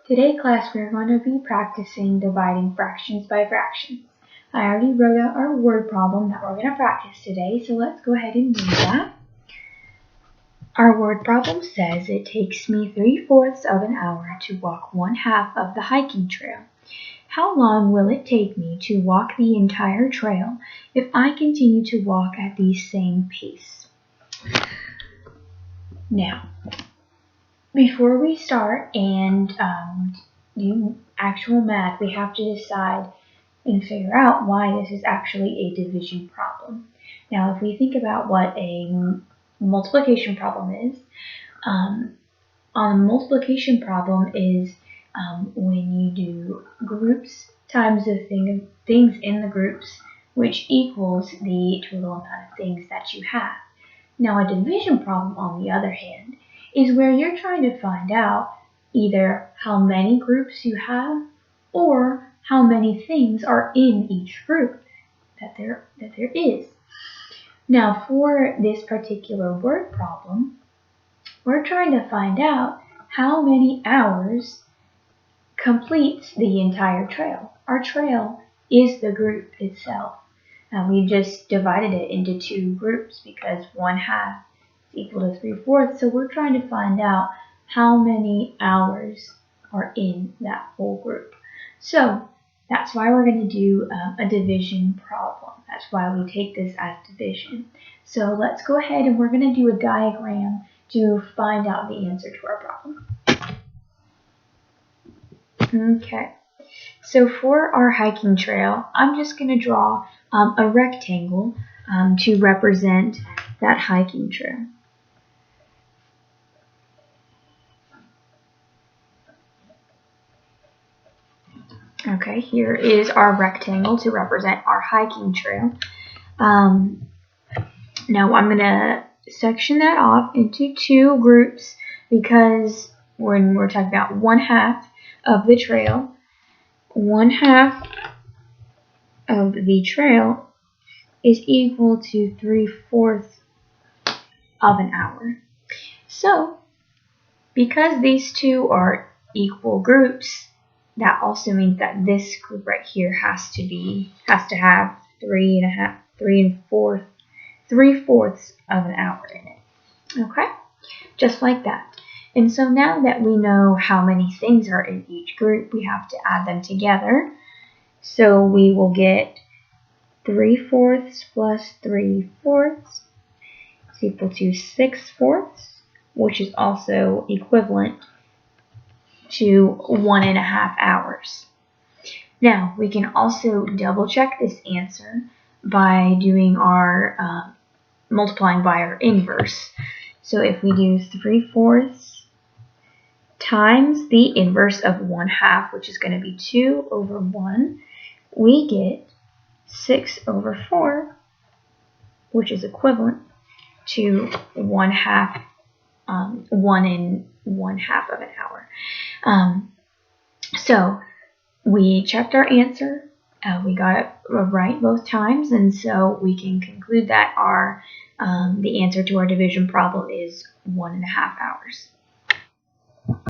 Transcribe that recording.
Today, class, we're going to be practicing dividing fractions by fractions. I already wrote out our word problem that we're going to practice today, so let's go ahead and do that. Our word problem says it takes me 3/4 of an hour to walk 1/2 of the hiking trail. How long will it take me to walk the entire trail if I continue to walk at the same pace? Now, before we start and do actual math, we have to decide and figure out why this is actually a division problem. Now, if we think about what a multiplication problem is, a multiplication problem is when you do groups times the things in the groups, which equals the total amount of things that you have. Now, a division problem, on the other hand, is where you're trying to find out either how many groups you have or how many things are in each group that there is. Now, for this particular word problem, we're trying to find out how many hours completes the entire trail. Our trail is the group itself. And we just divided it into two groups because 1/2 is equal to 3/4. So we're trying to find out how many hours are in that whole group. So that's why we're going to do a division problem. That's why we take this as division. So let's go ahead and we're going to do a diagram to find out the answer to our problem. Okay, so for our hiking trail, I'm just going to draw a rectangle to represent that hiking trail. Okay, here is our rectangle to represent our hiking trail. Now I'm going to section that off into two groups because when we're talking about 1/2 of the trail, 1/2 of the trail is equal to 3/4 of an hour. So, because these two are equal groups, that also means that this group right here has to have 3/4 of an hour in it. Okay? Just like that. And so now that we know how many things are in each group, we have to add them together. So we will get 3/4 plus 3/4 is equal to 6/4, which is also equivalent to 1.5 hours. Now, we can also double check this answer by doing our multiplying by our inverse. So if we do 3/4 times the inverse of 1/2, which is going to be 2/1, we get 6/4, which is equivalent to 1/2, 1.5 of an hour. So we checked our answer. We got it right both times, and so we can conclude that the answer to our division problem is 1.5 hours.